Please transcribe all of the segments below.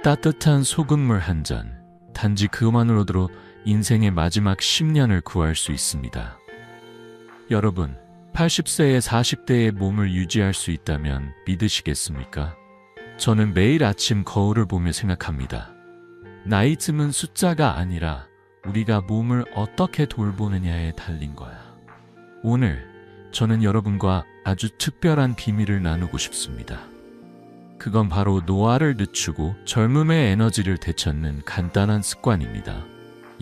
따뜻한 소금물 한 잔, 단지 그것만으로도 인생의 마지막 10년을 구할 수 있습니다. 여러분, 80세에 40대의 몸을 유지할 수 있다면 믿으시겠습니까? 저는 매일 아침 거울을 보며 생각합니다. 나이쯤은 숫자가 아니라 우리가 몸을 어떻게 돌보느냐에 달린 거야. 오늘 저는 여러분과 아주 특별한 비밀을 나누고 싶습니다. 그건 바로 노화를 늦추고 젊음의 에너지를 되찾는 간단한 습관입니다.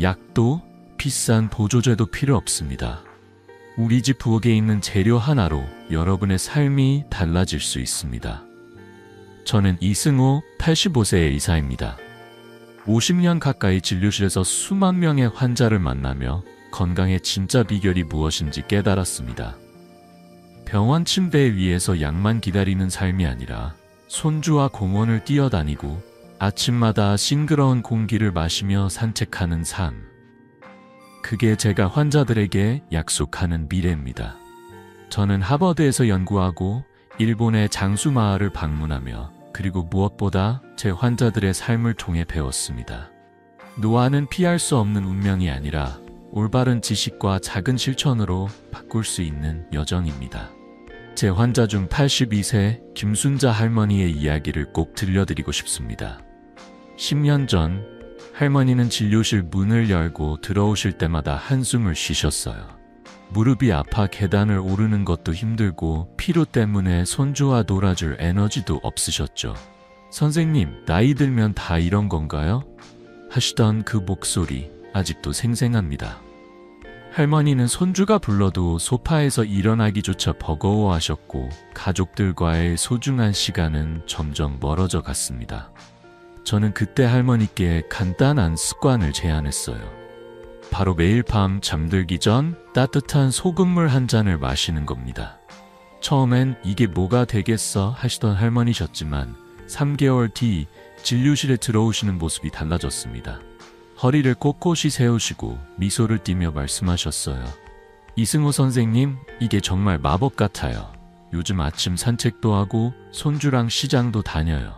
약도 비싼 보조제도 필요 없습니다. 우리 집 부엌에 있는 재료 하나로 여러분의 삶이 달라질 수 있습니다. 저는 이승호 85세의 의사입니다. 50년 가까이 진료실에서 수만 명의 환자를 만나며 건강의 진짜 비결이 무엇인지 깨달았습니다. 병원 침대 위에서 약만 기다리는 삶이 아니라 손주와 공원을 뛰어다니고 아침마다 싱그러운 공기를 마시며 산책하는 삶. 그게 제가 환자들에게 약속하는 미래입니다. 저는 하버드에서 연구하고 일본의 장수 마을을 방문하며 그리고 무엇보다 제 환자들의 삶을 통해 배웠습니다. 노화는 피할 수 없는 운명이 아니라 올바른 지식과 작은 실천으로 바꿀 수 있는 여정입니다. 제 환자 중 82세 김순자 할머니의 이야기를 꼭 들려드리고 싶습니다. 10년 전 할머니는 진료실 문을 열고 들어오실 때마다 한숨을 쉬셨어요. 무릎이 아파 계단을 오르는 것도 힘들고 피로 때문에 손주와 놀아줄 에너지도 없으셨죠. 선생님, 나이 들면 다 이런 건가요? 하시던 그 목소리 아직도 생생합니다. 할머니는 손주가 불러도 소파에서 일어나기조차 버거워하셨고 가족들과의 소중한 시간은 점점 멀어져 갔습니다. 저는 그때 할머니께 간단한 습관을 제안했어요. 바로 매일 밤 잠들기 전 따뜻한 소금물 한 잔을 마시는 겁니다. 처음엔 이게 뭐가 되겠어 하시던 할머니셨지만 3개월 뒤 진료실에 들어오시는 모습이 달라졌습니다. 허리를 꼿꼿이 세우시고 미소를 띠며 말씀하셨어요. 이승호 선생님, 이게 정말 마법 같아요. 요즘 아침 산책도 하고 손주랑 시장도 다녀요.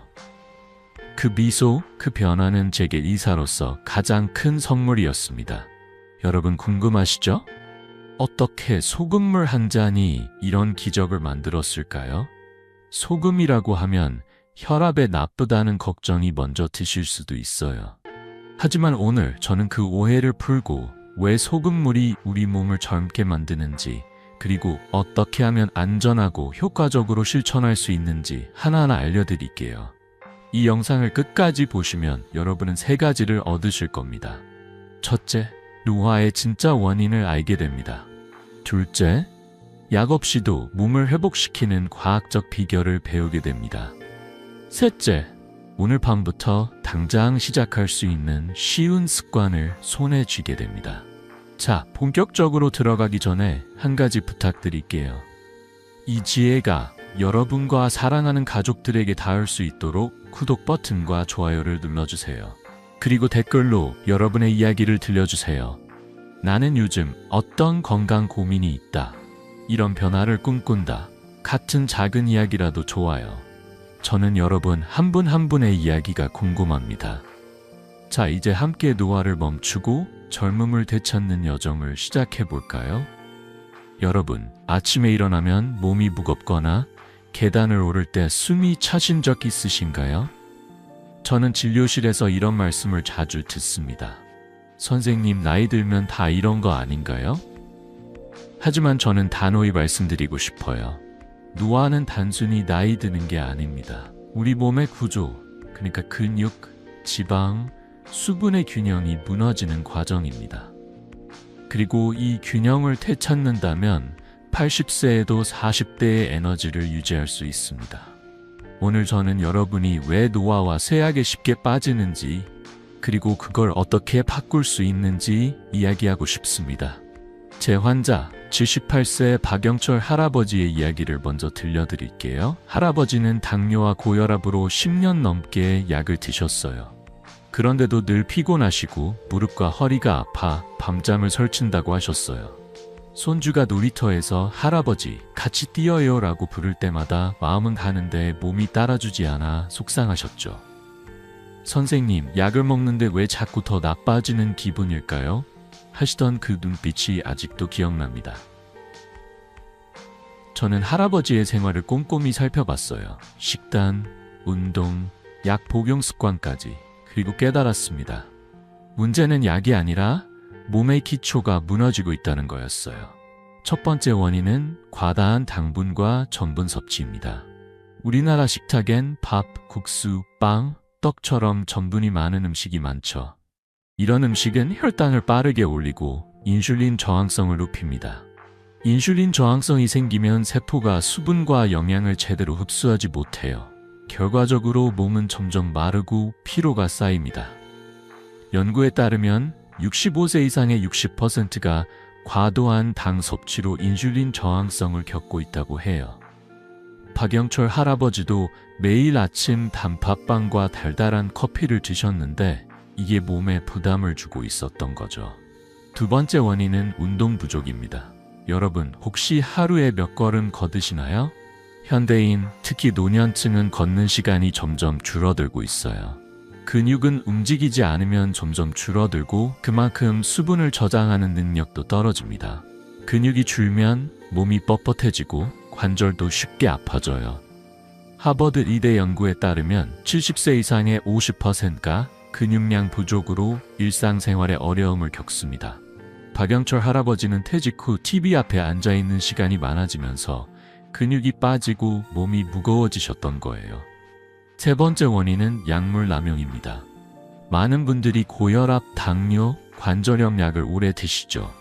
그 미소, 그 변화는 제게 의사로서 가장 큰 선물이었습니다. 여러분 궁금하시죠? 어떻게 소금물 한 잔이 이런 기적을 만들었을까요? 소금이라고 하면 혈압에 나쁘다는 걱정이 먼저 드실 수도 있어요. 하지만 오늘 저는 그 오해를 풀고 왜 소금물이 우리 몸을 젊게 만드는지, 그리고 어떻게 하면 안전하고 효과적으로 실천할 수 있는지 하나하나 알려드릴게요. 이 영상을 끝까지 보시면 여러분은 3가지를 얻으실 겁니다. 첫째, 노화의 진짜 원인을 알게 됩니다. 둘째, 약 없이도 몸을 회복시키는 과학적 비결을 배우게 됩니다. 셋째, 오늘 밤부터 당장 시작할 수 있는 쉬운 습관을 손에 쥐게 됩니다. 자, 본격적으로 들어가기 전에 한 가지 부탁드릴게요. 이 지혜가 여러분과 사랑하는 가족들에게 닿을 수 있도록 구독 버튼과 좋아요를 눌러주세요. 그리고 댓글로 여러분의 이야기를 들려주세요. 나는 요즘 어떤 건강 고민이 있다. 이런 변화를 꿈꾼다. 같은 작은 이야기라도 좋아요. 저는 여러분 한 분 한 분의 이야기가 궁금합니다. 자, 이제 함께 노화를 멈추고 젊음을 되찾는 여정을 시작해 볼까요? 여러분, 아침에 일어나면 몸이 무겁거나 계단을 오를 때 숨이 차신 적 있으신가요? 저는 진료실에서 이런 말씀을 자주 듣습니다. 선생님, 나이 들면 다 이런 거 아닌가요? 하지만 저는 단호히 말씀드리고 싶어요. 노화는 단순히 나이 드는 게 아닙니다. 우리 몸의 구조, 그러니까 근육, 지방, 수분의 균형이 무너지는 과정입니다. 그리고 이 균형을 되찾는다면 80세에도 40대의 에너지를 유지할 수 있습니다. 오늘 저는 여러분이 왜 노화와 쇠약에 쉽게 빠지는지, 그리고 그걸 어떻게 바꿀 수 있는지 이야기하고 싶습니다. 제 환자 78세 박영철 할아버지의 이야기를 먼저 들려드릴게요. 할아버지는 당뇨와 고혈압으로 10년 넘게 약을 드셨어요. 그런데도 늘 피곤하시고 무릎과 허리가 아파 밤잠을 설친다고 하셨어요. 손주가 놀이터에서 할아버지 같이 뛰어요 라고 부를 때마다 마음은 가는데 몸이 따라주지 않아 속상하셨죠. 선생님, 약을 먹는데 왜 자꾸 더 나빠지는 기분일까요? 하시던 그 눈빛이 아직도 기억납니다. 저는 할아버지의 생활을 꼼꼼히 살펴봤어요. 식단, 운동, 약 복용 습관까지. 그리고 깨달았습니다. 문제는 약이 아니라 몸의 기초가 무너지고 있다는 거였어요. 첫 번째 원인은 과다한 당분과 전분 섭취입니다. 우리나라 식탁엔 밥, 국수, 빵, 떡처럼 전분이 많은 음식이 많죠. 이런 음식은 혈당을 빠르게 올리고 인슐린 저항성을 높입니다. 인슐린 저항성이 생기면 세포가 수분과 영양을 제대로 흡수하지 못해요. 결과적으로 몸은 점점 마르고 피로가 쌓입니다. 연구에 따르면 65세 이상의 60%가 과도한 당 섭취로 인슐린 저항성을 겪고 있다고 해요. 박영철 할아버지도 매일 아침 단팥빵과 달달한 커피를 드셨는데 이게 몸에 부담을 주고 있었던 거죠. 두 번째 원인은 운동 부족입니다. 여러분, 혹시 하루에 몇 걸음 걷으시나요? 현대인, 특히 노년층은 걷는 시간이 점점 줄어들고 있어요. 근육은 움직이지 않으면 점점 줄어들고 그만큼 수분을 저장하는 능력도 떨어집니다. 근육이 줄면 몸이 뻣뻣해지고 관절도 쉽게 아파져요. 하버드 의대 연구에 따르면 70세 이상의 50%가 근육량 부족으로 일상생활에 어려움을 겪습니다. 박영철 할아버지는 퇴직 후 TV 앞에 앉아있는 시간이 많아지면서 근육이 빠지고 몸이 무거워지셨던 거예요. 세 번째 원인은 약물 남용입니다. 많은 분들이 고혈압, 당뇨, 관절염 약을 오래 드시죠.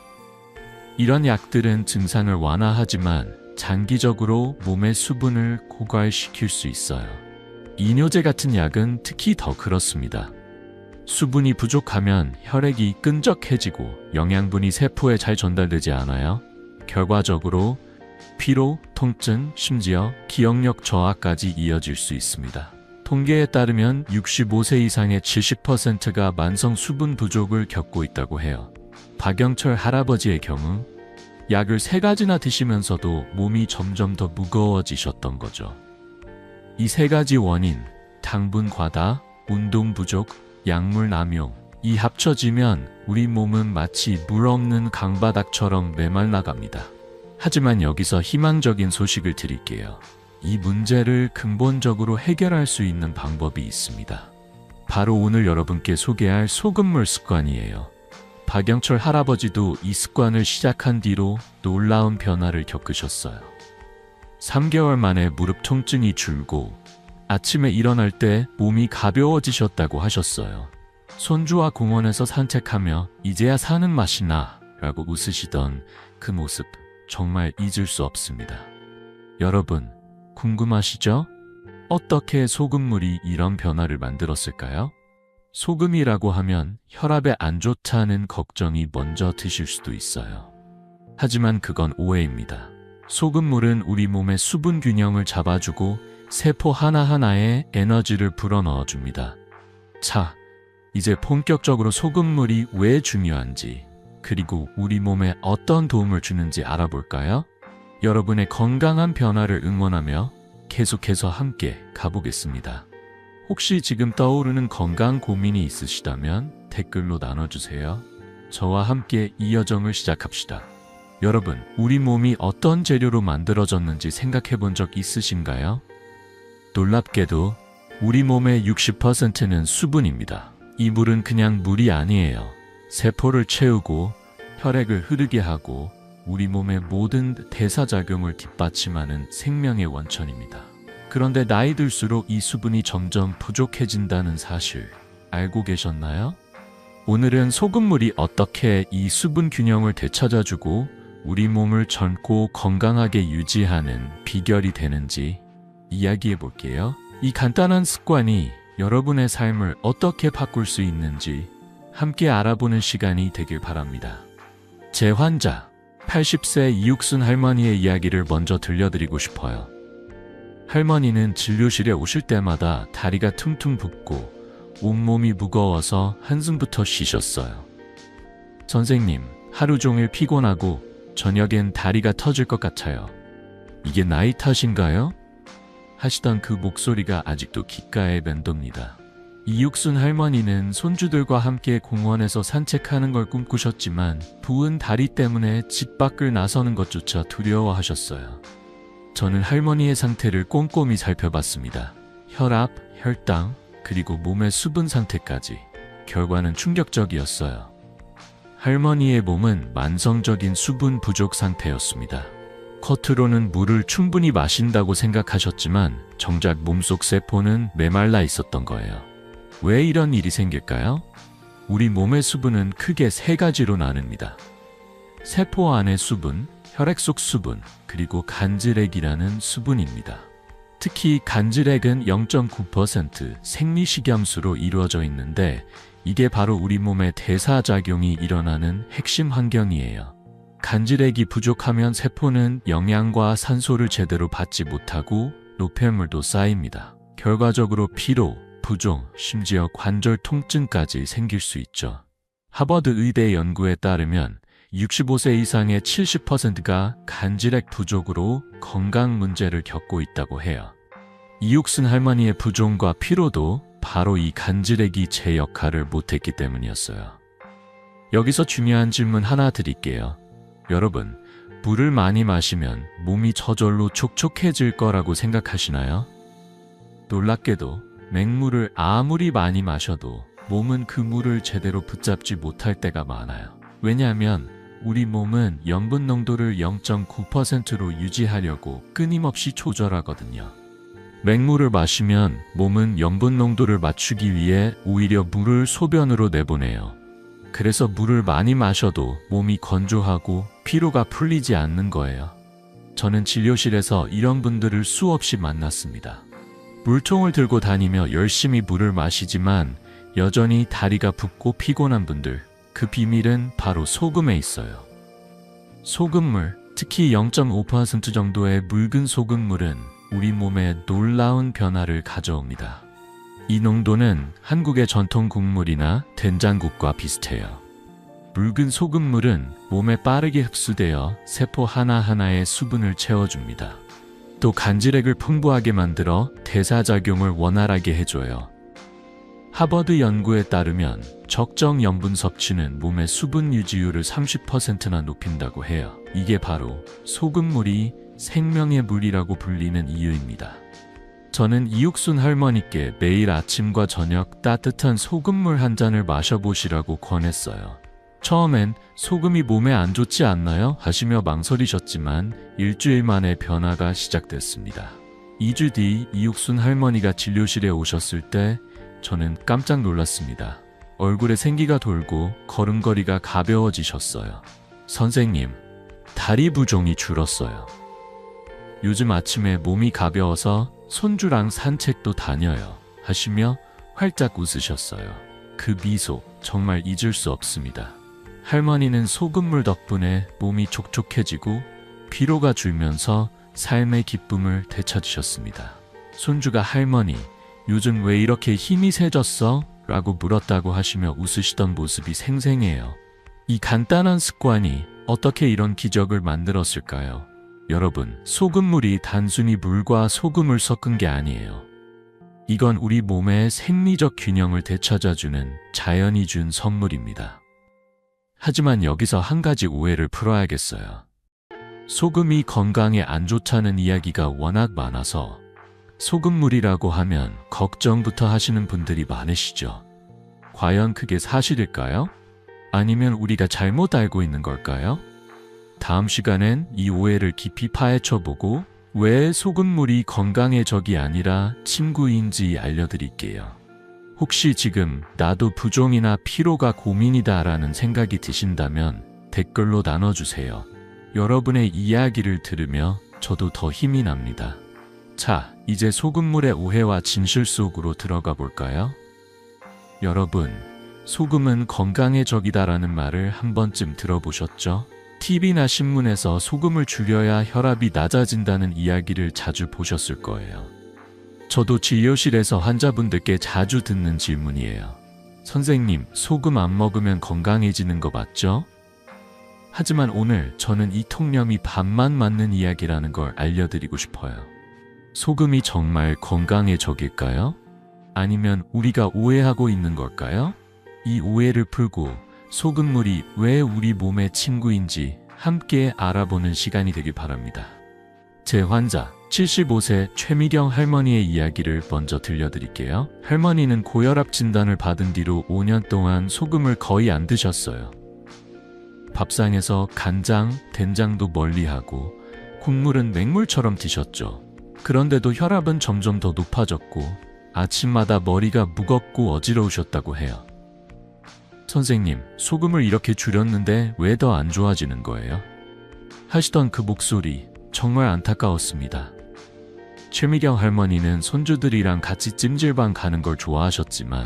이런 약들은 증상을 완화하지만 장기적으로 몸의 수분을 고갈시킬 수 있어요. 이뇨제 같은 약은 특히 더 그렇습니다. 수분이 부족하면 혈액이 끈적해지고 영양분이 세포에 잘 전달되지 않아요. 결과적으로 피로, 통증, 심지어 기억력 저하까지 이어질 수 있습니다. 통계에 따르면 65세 이상의 70%가 만성 수분 부족을 겪고 있다고 해요. 박영철 할아버지의 경우 약을 3가지나 드시면서도 몸이 점점 더 무거워지셨던 거죠. 이 3가지 원인, 당분 과다, 운동 부족, 약물 남용, 이 합쳐지면 우리 몸은 마치 물 없는 강바닥처럼 메말라갑니다. 하지만 여기서 희망적인 소식을 드릴게요. 이 문제를 근본적으로 해결할 수 있는 방법이 있습니다. 바로 오늘 여러분께 소개할 소금물 습관이에요. 박영철 할아버지도 이 습관을 시작한 뒤로 놀라운 변화를 겪으셨어요. 3개월 만에 무릎 통증이 줄고 아침에 일어날 때 몸이 가벼워지셨다고 하셨어요. 손주와 공원에서 산책하며 이제야 사는 맛이 나 라고 웃으시던 그 모습 정말 잊을 수 없습니다. 여러분, 궁금하시죠? 어떻게 소금물이 이런 변화를 만들었을까요? 소금이라고 하면 혈압에 안 좋다는 걱정이 먼저 드실 수도 있어요. 하지만 그건 오해입니다. 소금물은 우리 몸의 수분 균형을 잡아주고 세포 하나하나에 에너지를 불어넣어줍니다. 자, 이제 본격적으로 소금물이 왜 중요한지, 그리고 우리 몸에 어떤 도움을 주는지 알아볼까요? 여러분의 건강한 변화를 응원하며 계속해서 함께 가보겠습니다. 혹시 지금 떠오르는 건강 고민이 있으시다면 댓글로 나눠주세요. 저와 함께 이 여정을 시작합시다. 여러분, 우리 몸이 어떤 재료로 만들어졌는지 생각해 본 적 있으신가요? 놀랍게도 우리 몸의 60%는 수분입니다. 이 물은 그냥 물이 아니에요. 세포를 채우고 혈액을 흐르게 하고 우리 몸의 모든 대사작용을 뒷받침하는 생명의 원천입니다. 그런데 나이 들수록 이 수분이 점점 부족해진다는 사실 알고 계셨나요? 오늘은 소금물이 어떻게 이 수분 균형을 되찾아주고 우리 몸을 젊고 건강하게 유지하는 비결이 되는지 이야기해 볼게요. 이 간단한 습관이 여러분의 삶을 어떻게 바꿀 수 있는지 함께 알아보는 시간이 되길 바랍니다. 제 환자, 80세 이육순 할머니의 이야기를 먼저 들려드리고 싶어요. 할머니는 진료실에 오실 때마다 다리가 퉁퉁 붓고 온몸이 무거워서 한숨부터 쉬셨어요. 선생님, 하루 종일 피곤하고 저녁엔 다리가 터질 것 같아요. 이게 나이 탓인가요? 하시던 그 목소리가 아직도 귓가에 맴돕니다. 이육순 할머니는 손주들과 함께 공원에서 산책하는 걸 꿈꾸셨지만 부은 다리 때문에 집 밖을 나서는 것조차 두려워하셨어요. 저는 할머니의 상태를 꼼꼼히 살펴봤습니다. 혈압, 혈당, 그리고 몸의 수분 상태까지. 결과는 충격적이었어요. 할머니의 몸은 만성적인 수분 부족 상태였습니다. 겉으로는 물을 충분히 마신다고 생각하셨지만 정작 몸속 세포는 메말라 있었던 거예요. 왜 이런 일이 생길까요? 우리 몸의 수분은 크게 세 가지로 나뉩니다. 세포 안의 수분, 혈액 속 수분, 그리고 간질액이라는 수분입니다. 특히 간질액은 0.9% 생리식염수로 이루어져 있는데 이게 바로 우리 몸의 대사작용이 일어나는 핵심 환경이에요. 간질액이 부족하면 세포는 영양과 산소를 제대로 받지 못하고 노폐물도 쌓입니다. 결과적으로 피로, 부종, 심지어 관절 통증까지 생길 수 있죠. 하버드 의대 연구에 따르면 65세 이상의 70%가 간질액 부족으로 건강 문제를 겪고 있다고 해요. 이육순 할머니의 부종과 피로도 바로 이 간질액이 제 역할을 못했기 때문이었어요. 여기서 중요한 질문 하나 드릴게요. 여러분, 물을 많이 마시면 몸이 저절로 촉촉해질 거라고 생각하시나요? 놀랍게도 맹물을 아무리 많이 마셔도 몸은 그 물을 제대로 붙잡지 못할 때가 많아요. 왜냐하면 우리 몸은 염분 농도를 0.9%로 유지하려고 끊임없이 조절하거든요. 맹물을 마시면 몸은 염분 농도를 맞추기 위해 오히려 물을 소변으로 내보내요. 그래서 물을 많이 마셔도 몸이 건조하고 피로가 풀리지 않는 거예요. 저는 진료실에서 이런 분들을 수없이 만났습니다. 물통을 들고 다니며 열심히 물을 마시지만 여전히 다리가 붓고 피곤한 분들, 그 비밀은 바로 소금에 있어요. 소금물, 특히 0.5% 정도의 묽은 소금물은 우리 몸에 놀라운 변화를 가져옵니다. 이 농도는 한국의 전통 국물이나 된장국과 비슷해요. 묽은 소금물은 몸에 빠르게 흡수되어 세포 하나하나의 수분을 채워줍니다. 또 간질액을 풍부하게 만들어 대사작용을 원활하게 해줘요. 하버드 연구에 따르면 적정 염분 섭취는 몸의 수분 유지율을 30%나 높인다고 해요. 이게 바로 소금물이 생명의 물이라고 불리는 이유입니다. 저는 이육순 할머니께 매일 아침과 저녁 따뜻한 소금물 한 잔을 마셔보시라고 권했어요. 처음엔 소금이 몸에 안 좋지 않나요? 하시며 망설이셨지만 일주일 만에 변화가 시작됐습니다. 2주 뒤 이육순 할머니가 진료실에 오셨을 때 저는 깜짝 놀랐습니다. 얼굴에 생기가 돌고 걸음걸이가 가벼워지셨어요. 선생님, 다리 부종이 줄었어요. 요즘 아침에 몸이 가벼워서 손주랑 산책도 다녀요. 하시며 활짝 웃으셨어요. 그 미소 정말 잊을 수 없습니다. 할머니는 소금물 덕분에 몸이 촉촉해지고 피로가 줄면서 삶의 기쁨을 되찾으셨습니다. 손주가 할머니, 요즘 왜 이렇게 힘이 세졌어? 라고 물었다고 하시며 웃으시던 모습이 생생해요. 이 간단한 습관이 어떻게 이런 기적을 만들었을까요? 여러분, 소금물이 단순히 물과 소금을 섞은 게 아니에요. 이건 우리 몸의 생리적 균형을 되찾아주는 자연이 준 선물입니다. 하지만 여기서 한 가지 오해를 풀어야겠어요. 소금이 건강에 안 좋다는 이야기가 워낙 많아서 소금물이라고 하면 걱정부터 하시는 분들이 많으시죠. 과연 그게 사실일까요? 아니면 우리가 잘못 알고 있는 걸까요? 다음 시간엔 이 오해를 깊이 파헤쳐보고 왜 소금물이 건강의 적이 아니라 친구인지 알려드릴게요. 혹시 지금 나도 부종이나 피로가 고민이다 라는 생각이 드신다면 댓글로 나눠주세요. 여러분의 이야기를 들으며 저도 더 힘이 납니다. 자, 이제 소금물의 오해와 진실 속으로 들어가 볼까요? 여러분, 소금은 건강의 적이다라는 말을 한 번쯤 들어보셨죠? TV나 신문에서 소금을 줄여야 혈압이 낮아진다는 이야기를 자주 보셨을 거예요. 저도 진료실에서 환자분들께 자주 듣는 질문이에요. 선생님, 소금 안 먹으면 건강해지는 거 맞죠? 하지만 오늘 저는 이 통념이 반만 맞는 이야기라는 걸 알려드리고 싶어요. 소금이 정말 건강의 적일까요? 아니면 우리가 오해하고 있는 걸까요? 이 오해를 풀고 소금물이 왜 우리 몸의 친구인지 함께 알아보는 시간이 되길 바랍니다. 제 환자 75세 최미경 할머니의 이야기를 먼저 들려드릴게요. 할머니는 고혈압 진단을 받은 뒤로 5년 동안 소금을 거의 안 드셨어요. 밥상에서 간장, 된장도 멀리하고 국물은 맹물처럼 드셨죠. 그런데도 혈압은 점점 더 높아졌고 아침마다 머리가 무겁고 어지러우셨다고 해요. 선생님, 소금을 이렇게 줄였는데 왜 더 안 좋아지는 거예요? 하시던 그 목소리 정말 안타까웠습니다. 최미경 할머니는 손주들이랑 같이 찜질방 가는 걸 좋아하셨지만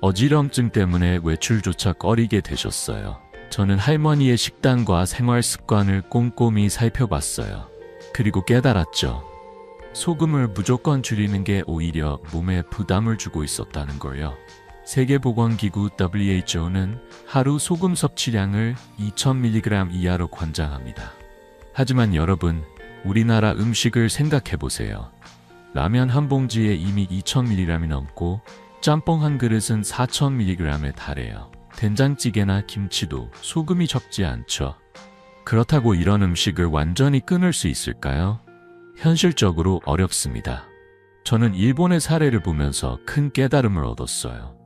어지럼증 때문에 외출조차 꺼리게 되셨어요. 저는 할머니의 식단과 생활 습관을 꼼꼼히 살펴봤어요. 그리고 깨달았죠. 소금을 무조건 줄이는 게 오히려 몸에 부담을 주고 있었다는 걸요. 세계보건기구 WHO는 하루 소금 섭취량을 2000mg 이하로 권장합니다. 하지만 여러분, 우리나라 음식을 생각해보세요. 라면 한 봉지에 이미 2000mg이 넘고 짬뽕 한 그릇은 4000mg에 달해요. 된장찌개나 김치도 소금이 적지 않죠. 그렇다고 이런 음식을 완전히 끊을 수 있을까요? 현실적으로 어렵습니다. 저는 일본의 사례를 보면서 큰 깨달음을 얻었어요.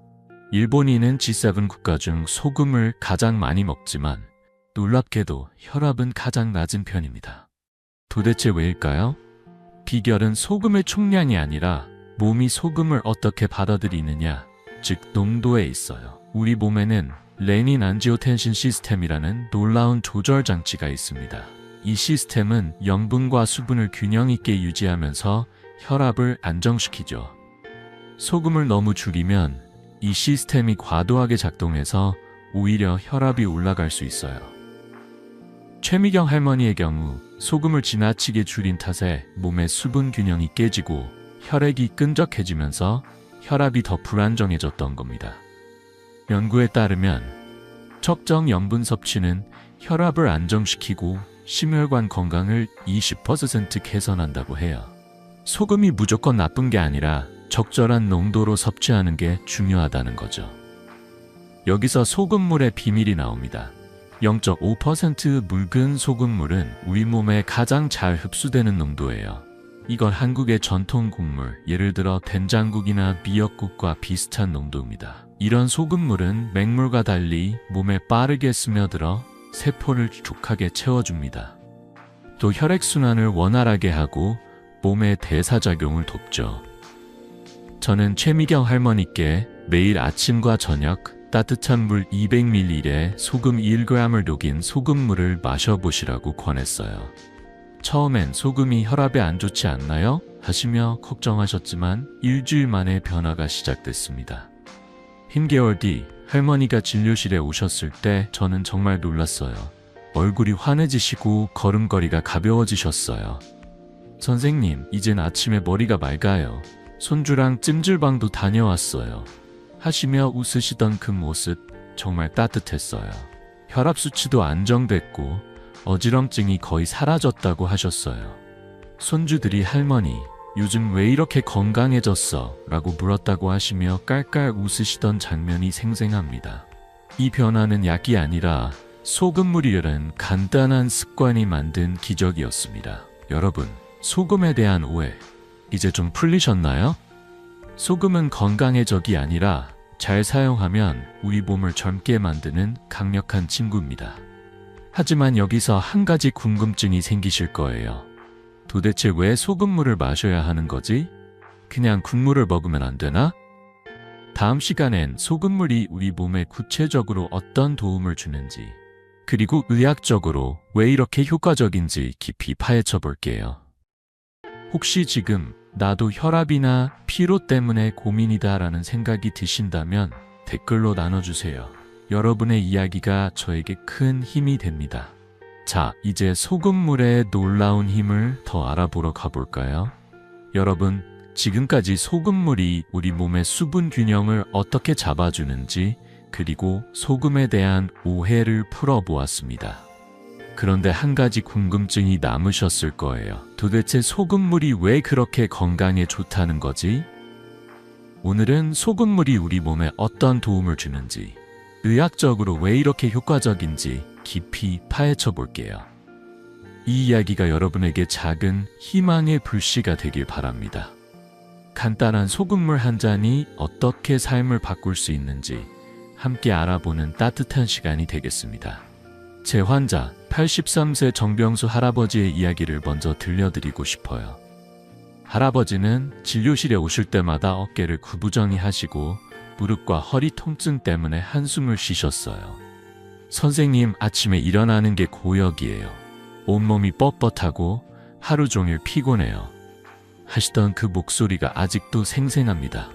일본인은 G7 국가 중 소금을 가장 많이 먹지만 놀랍게도 혈압은 가장 낮은 편입니다. 도대체 왜일까요? 비결은 소금의 총량이 아니라 몸이 소금을 어떻게 받아들이느냐, 즉 농도에 있어요. 우리 몸에는 레닌 안지오텐신 시스템이라는 놀라운 조절 장치가 있습니다. 이 시스템은 영분과 수분을 균형 있게 유지하면서 혈압을 안정시키죠. 소금을 너무 줄이면 이 시스템이 과도하게 작동해서 오히려 혈압이 올라갈 수 있어요. 최미경 할머니의 경우 소금을 지나치게 줄인 탓에 몸의 수분 균형이 깨지고 혈액이 끈적해지면서 혈압이 더 불안정해졌던 겁니다. 연구에 따르면 적정 염분 섭취는 혈압을 안정시키고 심혈관 건강을 20% 개선한다고 해요. 소금이 무조건 나쁜 게 아니라 적절한 농도로 섭취하는 게 중요하다는 거죠. 여기서 소금물의 비밀이 나옵니다. 0.5% 묽은 소금물은 우리 몸에 가장 잘 흡수되는 농도예요. 이건 한국의 전통 국물, 예를 들어 된장국이나 미역국과 비슷한 농도입니다. 이런 소금물은 맹물과 달리 몸에 빠르게 스며들어 세포를 촉촉하게 채워줍니다. 또 혈액순환을 원활하게 하고 몸의 대사작용을 돕죠. 저는 최미경 할머니께 매일 아침과 저녁 따뜻한 물 200ml에 소금 1g을 녹인 소금물을 마셔보시라고 권했어요. 처음엔 소금이 혈압에 안 좋지 않나요? 하시며 걱정하셨지만 일주일 만에 변화가 시작됐습니다. 흰 개월 뒤 할머니가 진료실에 오셨을 때 저는 정말 놀랐어요. 얼굴이 환해지시고 걸음걸이가 가벼워지셨어요. 선생님, 이젠 아침에 머리가 맑아요. 손주랑 찜질방도 다녀왔어요. 하시며 웃으시던 그 모습 정말 따뜻했어요. 혈압 수치도 안정됐고 어지럼증이 거의 사라졌다고 하셨어요. 손주들이 할머니, 요즘 왜 이렇게 건강해졌어? 라고 물었다고 하시며 깔깔 웃으시던 장면이 생생합니다. 이 변화는 약이 아니라 소금물이라는 간단한 습관이 만든 기적이었습니다. 여러분, 소금에 대한 오해, 이제 좀 풀리셨나요? 소금은 건강의 적이 아니라 잘 사용하면 우리 몸을 젊게 만드는 강력한 친구입니다. 하지만 여기서 한 가지 궁금증이 생기실 거예요. 도대체 왜 소금물을 마셔야 하는 거지? 그냥 국물을 먹으면 안 되나? 다음 시간엔 소금물이 우리 몸에 구체적으로 어떤 도움을 주는지, 그리고 의학적으로 왜 이렇게 효과적인지 깊이 파헤쳐 볼게요. 혹시 지금 나도 혈압이나 피로 때문에 고민이다 라는 생각이 드신다면 댓글로 나눠주세요. 여러분의 이야기가 저에게 큰 힘이 됩니다. 자, 이제 소금물의 놀라운 힘을 더 알아보러 가볼까요? 여러분, 지금까지 소금물이 우리 몸의 수분 균형을 어떻게 잡아주는지, 그리고 소금에 대한 오해를 풀어보았습니다. 그런데 한 가지 궁금증이 남으셨을 거예요. 도대체 소금물이 왜 그렇게 건강에 좋다는 거지? 오늘은 소금물이 우리 몸에 어떤 도움을 주는지, 의학적으로 왜 이렇게 효과적인지 깊이 파헤쳐 볼게요. 이 이야기가 여러분에게 작은 희망의 불씨가 되길 바랍니다. 간단한 소금물 한 잔이 어떻게 삶을 바꿀 수 있는지 함께 알아보는 따뜻한 시간이 되겠습니다. 제 환자 83세 정병수 할아버지의 이야기를 먼저 들려드리고 싶어요. 할아버지는 진료실에 오실 때마다 어깨를 구부정히 하시고 무릎과 허리 통증 때문에 한숨을 쉬셨어요. 선생님, 아침에 일어나는 게 고역이에요. 온몸이 뻣뻣하고 하루 종일 피곤해요. 하시던 그 목소리가 아직도 생생합니다.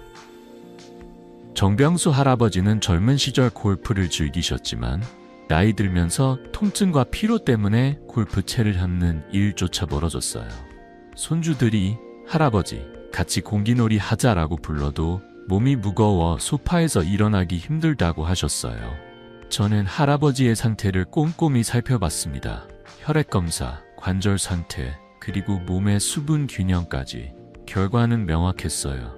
정병수 할아버지는 젊은 시절 골프를 즐기셨지만 나이 들면서 통증과 피로 때문에 골프채를 잡는 일조차 멀어졌어요. 손주들이 할아버지, 같이 공기놀이 하자라고 불러도 몸이 무거워 소파에서 일어나기 힘들다고 하셨어요. 저는 할아버지의 상태를 꼼꼼히 살펴봤습니다. 혈액검사, 관절 상태, 그리고 몸의 수분 균형까지. 결과는 명확했어요.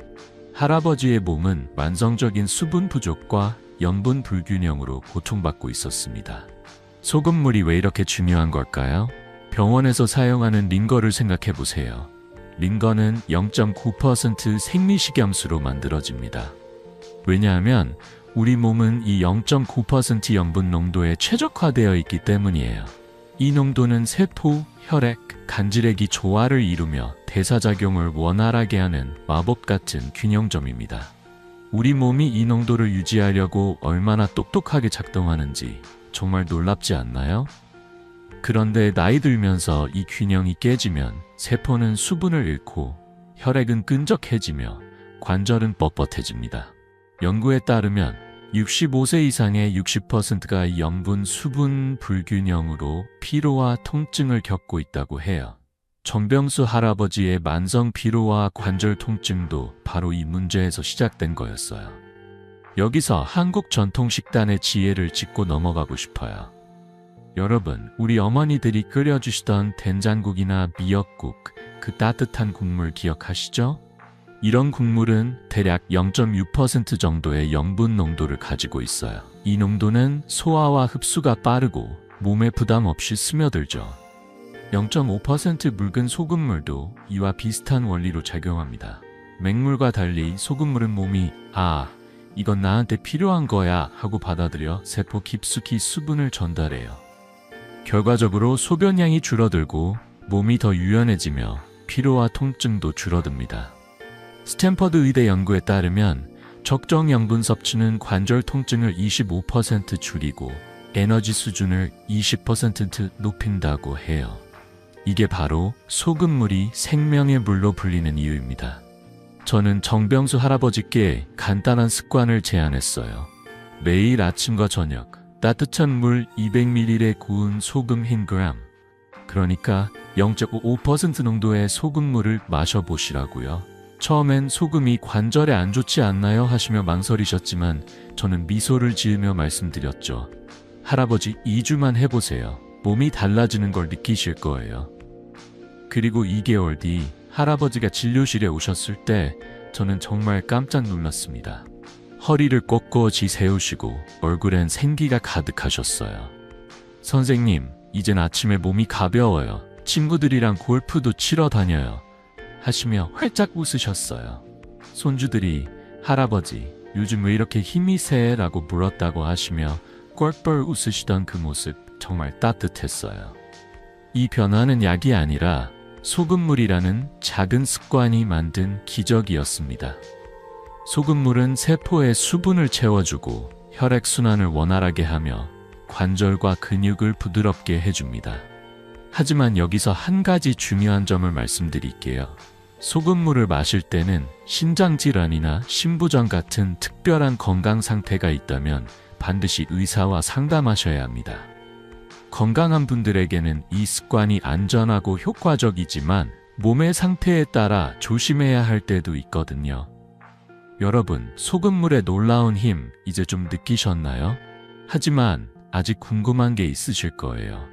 할아버지의 몸은 만성적인 수분 부족과 염분 불균형으로 고통받고 있었습니다. 소금물이 왜 이렇게 중요한 걸까요? 병원에서 사용하는 링거를 생각해 보세요. 링거는 0.9% 생리식염수로 만들어집니다. 왜냐하면 우리 몸은 이 0.9% 염분 농도에 최적화되어 있기 때문이에요. 이 농도는 세포, 혈액, 간질액이 조화를 이루며 대사작용을 원활하게 하는 마법 같은 균형점입니다. 우리 몸이 이 농도를 유지하려고 얼마나 똑똑하게 작동하는지 정말 놀랍지 않나요? 그런데 나이 들면서 이 균형이 깨지면 세포는 수분을 잃고 혈액은 끈적해지며 관절은 뻣뻣해집니다. 연구에 따르면 65세 이상의 60%가 염분 수분 불균형으로 피로와 통증을 겪고 있다고 해요. 정병수 할아버지의 만성 피로와 관절 통증도 바로 이 문제에서 시작된 거였어요. 여기서 한국 전통 식단의 지혜를 짚고 넘어가고 싶어요. 여러분, 우리 어머니들이 끓여주시던 된장국이나 미역국, 그 따뜻한 국물 기억하시죠? 이런 국물은 대략 0.6% 정도의 염분 농도를 가지고 있어요. 이 농도는 소화와 흡수가 빠르고 몸에 부담 없이 스며들죠. 0.5% 묽은 소금물도 이와 비슷한 원리로 작용합니다. 맹물과 달리 소금물은 몸이 이건 나한테 필요한 거야 하고 받아들여 세포 깊숙이 수분을 전달해요. 결과적으로 소변량이 줄어들고 몸이 더 유연해지며 피로와 통증도 줄어듭니다. 스탠퍼드 의대 연구에 따르면 적정 염분 섭취는 관절 통증을 25% 줄이고 에너지 수준을 20% 높인다고 해요. 이게 바로 소금물이 생명의 물로 불리는 이유입니다. 저는 정병수 할아버지께 간단한 습관을 제안했어요. 매일 아침과 저녁 따뜻한 물 200ml에 구운 소금 1g, 그러니까 0.5% 농도의 소금물을 마셔보시라고요. 처음엔 소금이 관절에 안 좋지 않나요? 하시며 망설이셨지만 저는 미소를 지으며 말씀드렸죠. 할아버지, 2주만 해보세요. 몸이 달라지는 걸 느끼실 거예요. 그리고 2개월 뒤 할아버지가 진료실에 오셨을 때 저는 정말 깜짝 놀랐습니다. 허리를 꼿꼿이 세우시고 얼굴엔 생기가 가득하셨어요. 선생님, 이젠 아침에 몸이 가벼워요. 친구들이랑 골프도 치러 다녀요. 하시며 활짝 웃으셨어요. 손주들이 할아버지, 요즘 왜 이렇게 힘이 세? 라고 물었다고 하시며 꼴뻘 웃으시던 그 모습 정말 따뜻했어요. 이 변화는 약이 아니라 소금물이라는 작은 습관이 만든 기적이었습니다. 소금물은 세포에 수분을 채워주고 혈액순환을 원활하게 하며 관절과 근육을 부드럽게 해줍니다. 하지만 여기서 한 가지 중요한 점을 말씀드릴게요. 소금물을 마실 때는 신장질환이나 심부전 같은 특별한 건강 상태가 있다면 반드시 의사와 상담하셔야 합니다. 건강한 분들에게는 이 습관이 안전하고 효과적이지만 몸의 상태에 따라 조심해야 할 때도 있거든요. 여러분, 소금물의 놀라운 힘 이제 좀 느끼셨나요? 하지만 아직 궁금한 게 있으실 거예요.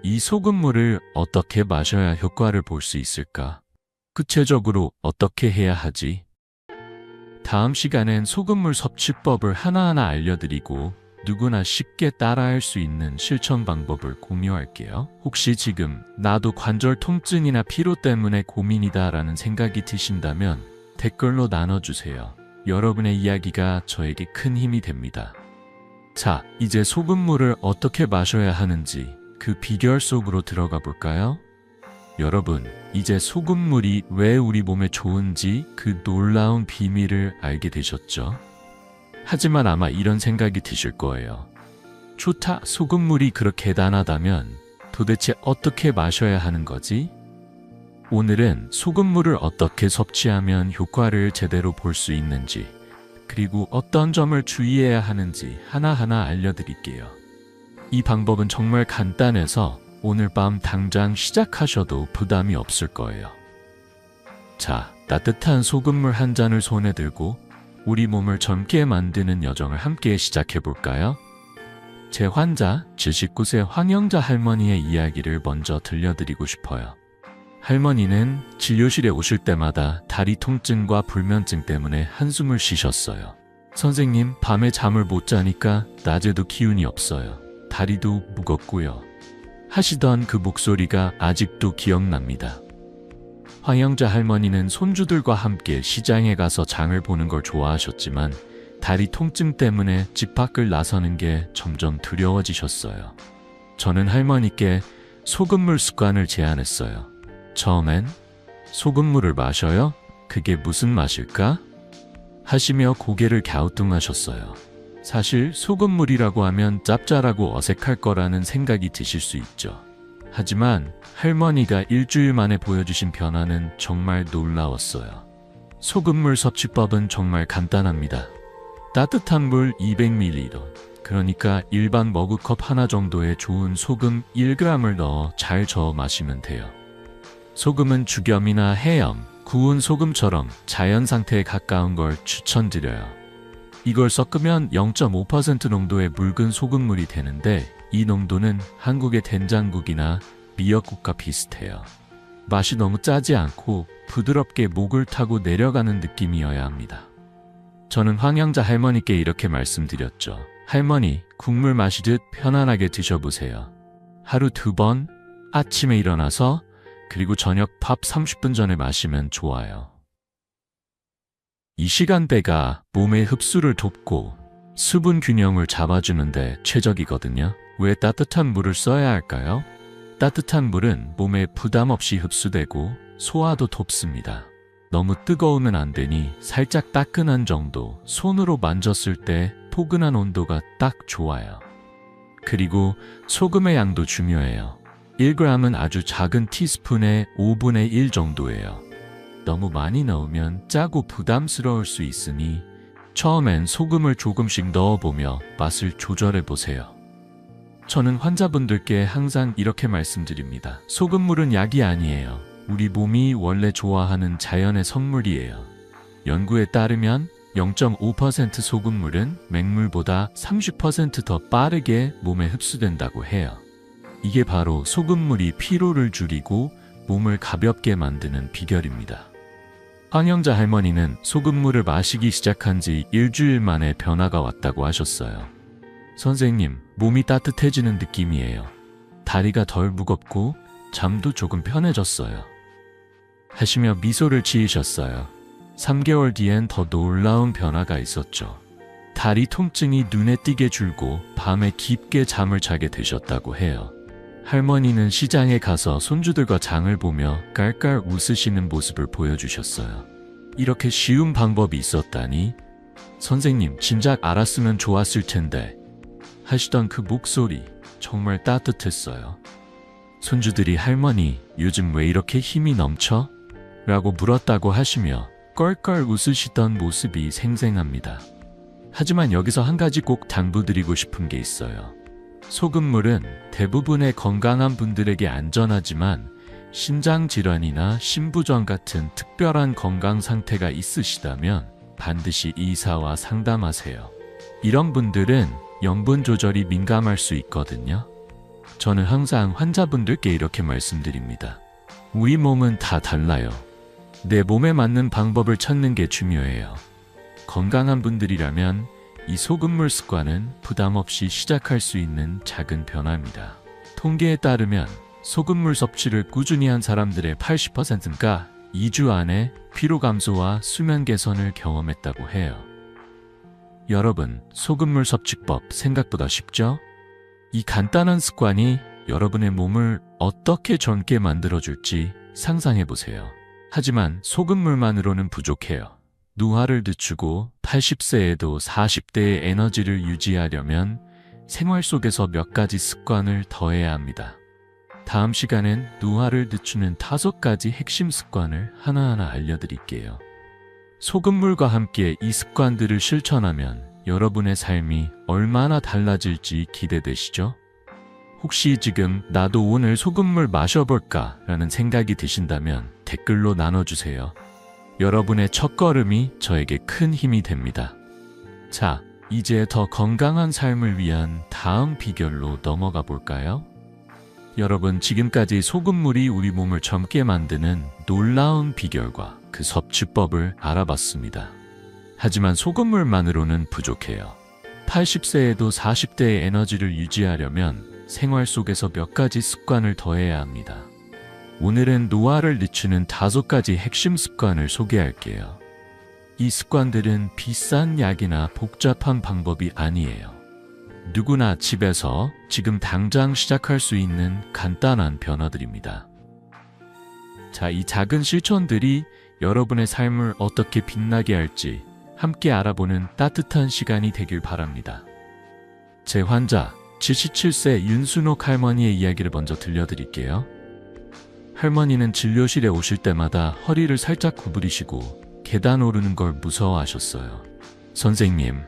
이 소금물을 어떻게 마셔야 효과를 볼 수 있을까? 구체적으로 어떻게 해야 하지? 다음 시간엔 소금물 섭취법을 하나하나 알려드리고 누구나 쉽게 따라할 수 있는 실천 방법을 공유할게요. 혹시 지금 나도 관절 통증이나 피로 때문에 고민이다 라는 생각이 드신다면 댓글로 나눠주세요. 여러분의 이야기가 저에게 큰 힘이 됩니다. 자, 이제 소금물을 어떻게 마셔야 하는지 그 비결 속으로 들어가 볼까요? 여러분, 이제 소금물이 왜 우리 몸에 좋은지 그 놀라운 비밀을 알게 되셨죠? 하지만 아마 이런 생각이 드실 거예요. 좋다, 소금물이 그렇게 대단하다면 도대체 어떻게 마셔야 하는 거지? 오늘은 소금물을 어떻게 섭취하면 효과를 제대로 볼 수 있는지, 그리고 어떤 점을 주의해야 하는지 하나하나 알려드릴게요. 이 방법은 정말 간단해서 오늘 밤 당장 시작하셔도 부담이 없을 거예요. 자, 따뜻한 소금물 한 잔을 손에 들고 우리 몸을 젊게 만드는 여정을 함께 시작해 볼까요? 제 환자 79세 황영자 할머니의 이야기를 먼저 들려드리고 싶어요. 할머니는 진료실에 오실 때마다 다리 통증과 불면증 때문에 한숨을 쉬셨어요. 선생님, 밤에 잠을 못 자니까 낮에도 기운이 없어요. 다리도 무겁고요. 하시던 그 목소리가 아직도 기억납니다. 황영자 할머니는 손주들과 함께 시장에 가서 장을 보는 걸 좋아하셨지만 다리 통증 때문에 집 밖을 나서는 게 점점 두려워지셨어요. 저는 할머니께 소금물 습관을 제안했어요. 처음엔 소금물을 마셔요? 그게 무슨 맛일까? 하시며 고개를 갸우뚱하셨어요. 사실 소금물이라고 하면 짭짤하고 어색할 거라는 생각이 드실 수 있죠. 하지만 할머니가 일주일 만에 보여주신 변화는 정말 놀라웠어요. 소금물 섭취법은 정말 간단합니다. 따뜻한 물 200ml, 그러니까 일반 머그컵 하나 정도의 좋은 소금 1g을 넣어 잘 저어 마시면 돼요. 소금은 죽염이나 해염, 구운 소금처럼 자연 상태에 가까운 걸 추천드려요. 이걸 섞으면 0.5% 농도의 묽은 소금물이 되는데 이 농도는 한국의 된장국이나 미역국과 비슷해요. 맛이 너무 짜지 않고 부드럽게 목을 타고 내려가는 느낌이어야 합니다. 저는 황영자 할머니께 이렇게 말씀드렸죠. 할머니, 국물 마시듯 편안하게 드셔보세요. 하루 2번, 아침에 일어나서 그리고 저녁 밥 30분 전에 마시면 좋아요. 이 시간대가 몸의 흡수를 돕고 수분 균형을 잡아주는데 최적이거든요. 왜 따뜻한 물을 써야 할까요? 따뜻한 물은 몸에 부담 없이 흡수되고 소화도 돕습니다. 너무 뜨거우면 안 되니 살짝 따끈한 정도, 손으로 만졌을 때 포근한 온도가 딱 좋아요. 그리고 소금의 양도 중요해요. 1g은 아주 작은 티스푼의 5분의 1 정도예요. 너무 많이 넣으면 짜고 부담스러울 수 있으니 처음엔 소금을 조금씩 넣어보며 맛을 조절해보세요. 저는 환자분들께 항상 이렇게 말씀드립니다. 소금물은 약이 아니에요. 우리 몸이 원래 좋아하는 자연의 선물이에요. 연구에 따르면 0.5% 소금물은 맹물보다 30% 더 빠르게 몸에 흡수된다고 해요. 이게 바로 소금물이 피로를 줄이고 몸을 가볍게 만드는 비결입니다. 황영자 할머니는 소금물을 마시기 시작한 지 일주일 만에 변화가 왔다고 하셨어요. 선생님, 몸이 따뜻해지는 느낌이에요. 다리가 덜 무겁고 잠도 조금 편해졌어요. 하시며 미소를 지으셨어요. 3개월 뒤엔 더 놀라운 변화가 있었죠. 다리 통증이 눈에 띄게 줄고 밤에 깊게 잠을 자게 되셨다고 해요. 할머니는 시장에 가서 손주들과 장을 보며 깔깔 웃으시는 모습을 보여주셨어요. 이렇게 쉬운 방법이 있었다니? 선생님, 진작 알았으면 좋았을 텐데 하시던 그 목소리 정말 따뜻했어요. 손주들이 할머니, 요즘 왜 이렇게 힘이 넘쳐? 라고 물었다고 하시며 껄껄 웃으시던 모습이 생생합니다. 하지만 여기서 한 가지 꼭 당부드리고 싶은 게 있어요. 소금물은 대부분의 건강한 분들에게 안전하지만 심장질환이나 심부전 같은 특별한 건강 상태가 있으시다면 반드시 의사와 상담하세요. 이런 분들은 염분 조절이 민감할 수 있거든요. 저는 항상 환자분들께 이렇게 말씀드립니다. 우리 몸은 다 달라요. 내 몸에 맞는 방법을 찾는 게 중요해요. 건강한 분들이라면 이 소금물 습관은 부담 없이 시작할 수 있는 작은 변화입니다. 통계에 따르면 소금물 섭취를 꾸준히 한 사람들의 80%가 2주 안에 피로 감소와 수면 개선을 경험했다고 해요. 여러분, 소금물 섭취법 생각보다 쉽죠? 이 간단한 습관이 여러분의 몸을 어떻게 젊게 만들어줄지 상상해보세요. 하지만 소금물만으로는 부족해요. 노화를 늦추고 80세에도 40대의 에너지를 유지하려면 생활 속에서 몇 가지 습관을 더해야 합니다. 다음 시간엔 노화를 늦추는 5가지 핵심 습관을 하나하나 알려드릴게요. 소금물과 함께 이 습관들을 실천하면 여러분의 삶이 얼마나 달라질지 기대되시죠? 혹시 지금 나도 오늘 소금물 마셔볼까 라는 생각이 드신다면 댓글로 나눠주세요. 여러분의 첫걸음이 저에게 큰 힘이 됩니다. 자, 이제 더 건강한 삶을 위한 다음 비결로 넘어가 볼까요? 여러분, 지금까지 소금물이 우리 몸을 젊게 만드는 놀라운 비결과 그 섭취법을 알아봤습니다. 하지만 소금물만으로는 부족해요. 80세에도 40대의 에너지를 유지하려면 생활 속에서 몇 가지 습관을 더해야 합니다. 오늘은 노화를 늦추는 5가지 핵심 습관을 소개할게요. 이 습관들은 비싼 약이나 복잡한 방법이 아니에요. 누구나 집에서 지금 당장 시작할 수 있는 간단한 변화들입니다. 자, 이 작은 실천들이 여러분의 삶을 어떻게 빛나게 할지 함께 알아보는 따뜻한 시간이 되길 바랍니다. 제 환자 77세 윤순옥 할머니의 이야기를 먼저 들려드릴게요. 할머니는 진료실에 오실 때마다 허리를 살짝 구부리시고 계단 오르는 걸 무서워하셨어요. 선생님,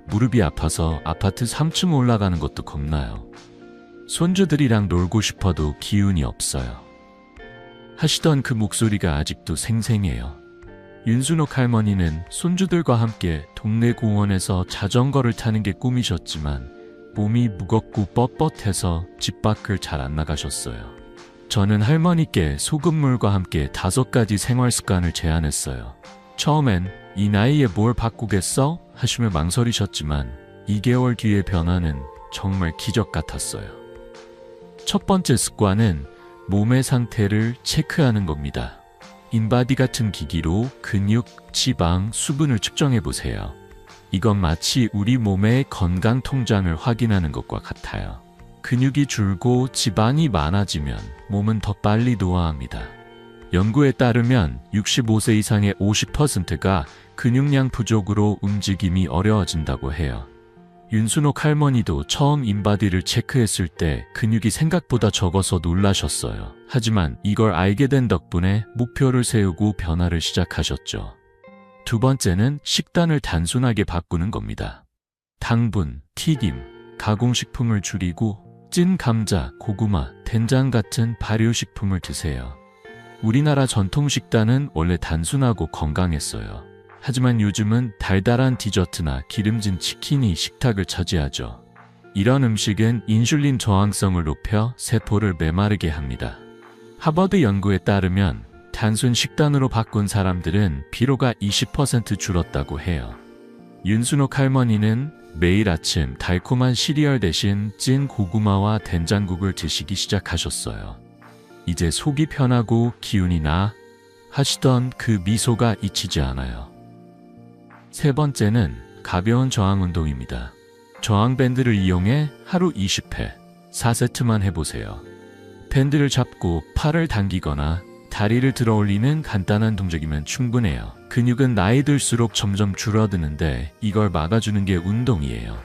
무릎이 아파서 아파트 3층 올라가는 것도 겁나요. 손주들이랑 놀고 싶어도 기운이 없어요. 하시던 그 목소리가 아직도 생생해요. 윤순옥 할머니는 손주들과 함께 동네 공원에서 자전거를 타는 게 꿈이셨지만 몸이 무겁고 뻣뻣해서 집 밖을 잘 안 나가셨어요. 저는 할머니께 소금물과 함께 5가지 생활 습관을 제안했어요. 처음엔 이 나이에 뭘 바꾸겠어? 하시며 망설이셨지만 2개월 뒤의 변화는 정말 기적 같았어요. 첫 번째 습관은 몸의 상태를 체크하는 겁니다. 인바디 같은 기기로 근육, 지방, 수분을 측정해 보세요. 이건 마치 우리 몸의 건강 통장을 확인하는 것과 같아요. 근육이 줄고 지방이 많아지면 몸은 더 빨리 노화합니다. 연구에 따르면 65세 이상의 50%가 근육량 부족으로 움직임이 어려워진다고 해요. 윤순옥 할머니도 처음 인바디를 체크했을 때 근육이 생각보다 적어서 놀라셨어요. 하지만 이걸 알게 된 덕분에 목표를 세우고 변화를 시작하셨죠. 두 번째는 식단을 단순하게 바꾸는 겁니다. 당분, 튀김, 가공식품을 줄이고 찐 감자, 고구마, 된장 같은 발효식품을 드세요. 우리나라 전통 식단은 원래 단순하고 건강했어요. 하지만 요즘은 달달한 디저트나 기름진 치킨이 식탁을 차지하죠. 이런 음식은 인슐린 저항성을 높여 세포를 메마르게 합니다. 하버드 연구에 따르면 단순 식단으로 바꾼 사람들은 피로가 20% 줄었다고 해요. 윤순옥 할머니는 매일 아침 달콤한 시리얼 대신 찐 고구마와 된장국을 드시기 시작하셨어요. 이제 속이 편하고 기운이 나 하시던 그 미소가 잊히지 않아요. 세 번째는 가벼운 저항 운동입니다. 저항 밴드를 이용해 하루 20회, 4세트만 해보세요. 밴드를 잡고 팔을 당기거나 다리를 들어 올리는 간단한 동작이면 충분해요. 근육은 나이 들수록 점점 줄어드는데 이걸 막아주는 게 운동이에요.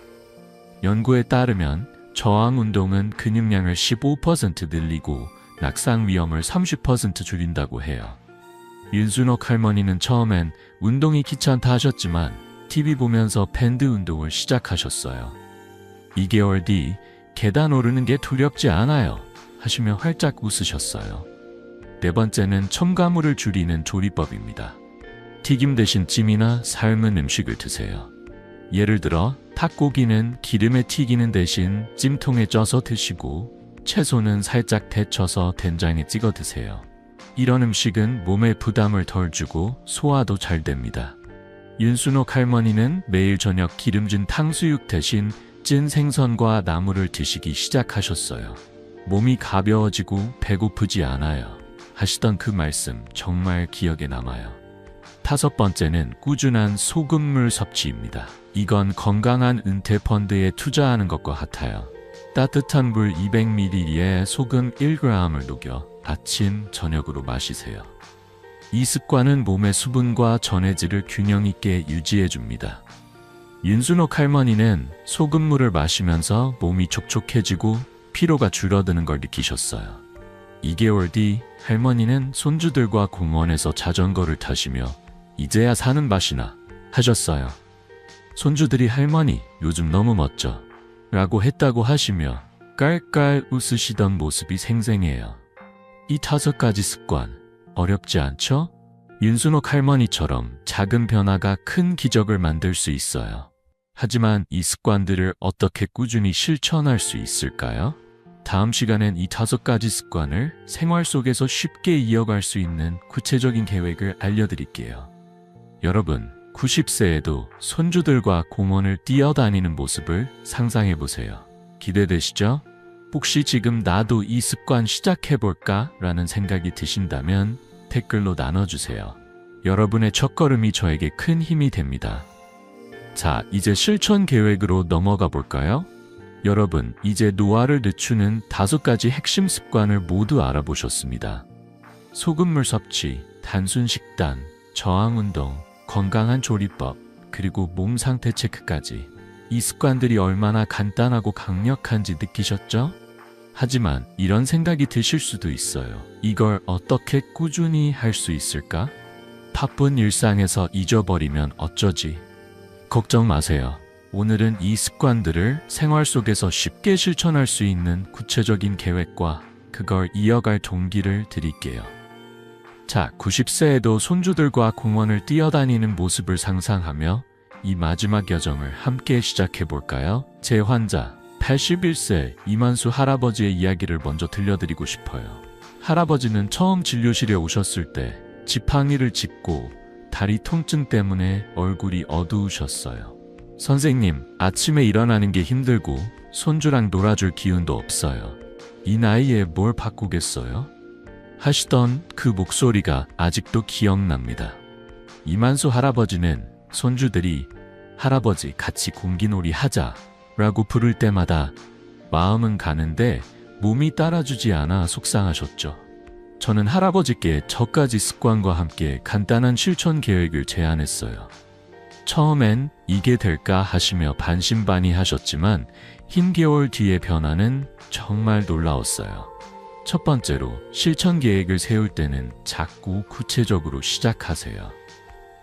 연구에 따르면 저항 운동은 근육량을 15% 늘리고 낙상 위험을 30% 줄인다고 해요. 윤순옥 할머니는 처음엔 운동이 귀찮다 하셨지만 TV 보면서 밴드 운동을 시작하셨어요. 2개월 뒤 계단 오르는 게 두렵지 않아요 하시며 활짝 웃으셨어요. 네 번째는 첨가물을 줄이는 조리법입니다. 튀김 대신 찜이나 삶은 음식을 드세요. 예를 들어 닭고기는 기름에 튀기는 대신 찜통에 쪄서 드시고 채소는 살짝 데쳐서 된장에 찍어 드세요. 이런 음식은 몸에 부담을 덜 주고 소화도 잘 됩니다. 윤순옥 할머니는 매일 저녁 기름진 탕수육 대신 찐 생선과 나물을 드시기 시작하셨어요. 몸이 가벼워지고 배고프지 않아요. 하시던 그 말씀 정말 기억에 남아요. 5번째는 꾸준한 소금물 섭취입니다. 이건 건강한 은퇴 펀드에 투자하는 것과 같아요. 따뜻한 물 200ml에 소금 1g을 녹여 아침, 저녁으로 마시세요. 이 습관은 몸의 수분과 전해질을 균형 있게 유지해 줍니다. 윤순옥 할머니는 소금물을 마시면서 몸이 촉촉해지고 피로가 줄어드는 걸 느끼셨어요. 2개월 뒤 할머니는 손주들과 공원에서 자전거를 타시며 이제야 사는 맛이나 하셨어요. 손주들이 할머니 요즘 너무 멋져 라고 했다고 하시며 깔깔 웃으시던 모습이 생생해요. 이 5가지 습관 어렵지 않죠? 윤순옥 할머니처럼 작은 변화가 큰 기적을 만들 수 있어요. 하지만 이 습관들을 어떻게 꾸준히 실천할 수 있을까요? 다음 시간엔 이 5가지 습관을 생활 속에서 쉽게 이어갈 수 있는 구체적인 계획을 알려드릴게요. 여러분, 90세에도 손주들과 공원을 뛰어다니는 모습을 상상해보세요. 기대되시죠? 혹시 지금 나도 이 습관 시작해볼까? 라는 생각이 드신다면 댓글로 나눠주세요. 여러분의 첫걸음이 저에게 큰 힘이 됩니다. 자, 이제 실천 계획으로 넘어가 볼까요? 여러분, 이제 노화를 늦추는 5가지 핵심 습관을 모두 알아보셨습니다. 소금물 섭취, 단순 식단, 저항 운동, 건강한 조리법, 그리고 몸 상태 체크까지. 이 습관들이 얼마나 간단하고 강력한지 느끼셨죠? 하지만 이런 생각이 드실 수도 있어요. 이걸 어떻게 꾸준히 할 수 있을까? 바쁜 일상에서 잊어버리면 어쩌지? 걱정 마세요. 오늘은 이 습관들을 생활 속에서 쉽게 실천할 수 있는 구체적인 계획과 그걸 이어갈 동기를 드릴게요. 자, 90세에도 손주들과 공원을 뛰어다니는 모습을 상상하며 이 마지막 여정을 함께 시작해 볼까요? 제 환자 81세 이만수 할아버지의 이야기를 먼저 들려드리고 싶어요. 할아버지는 처음 진료실에 오셨을 때 지팡이를 짚고 다리 통증 때문에 얼굴이 어두우셨어요. 선생님, 아침에 일어나는 게 힘들고 손주랑 놀아줄 기운도 없어요. 이 나이에 뭘 바꾸겠어요? 하시던 그 목소리가 아직도 기억납니다. 이만수 할아버지는 손주들이 할아버지 같이 공기놀이 하자 라고 부를 때마다 마음은 가는데 몸이 따라주지 않아 속상하셨죠. 저는 할아버지께 저까지 습관과 함께 간단한 실천 계획을 제안했어요. 처음엔 이게 될까 하시며 반신반의하셨지만 흰 개월 뒤의 변화는 정말 놀라웠어요. 첫 번째로 실천 계획을 세울 때는 작고 구체적으로 시작하세요.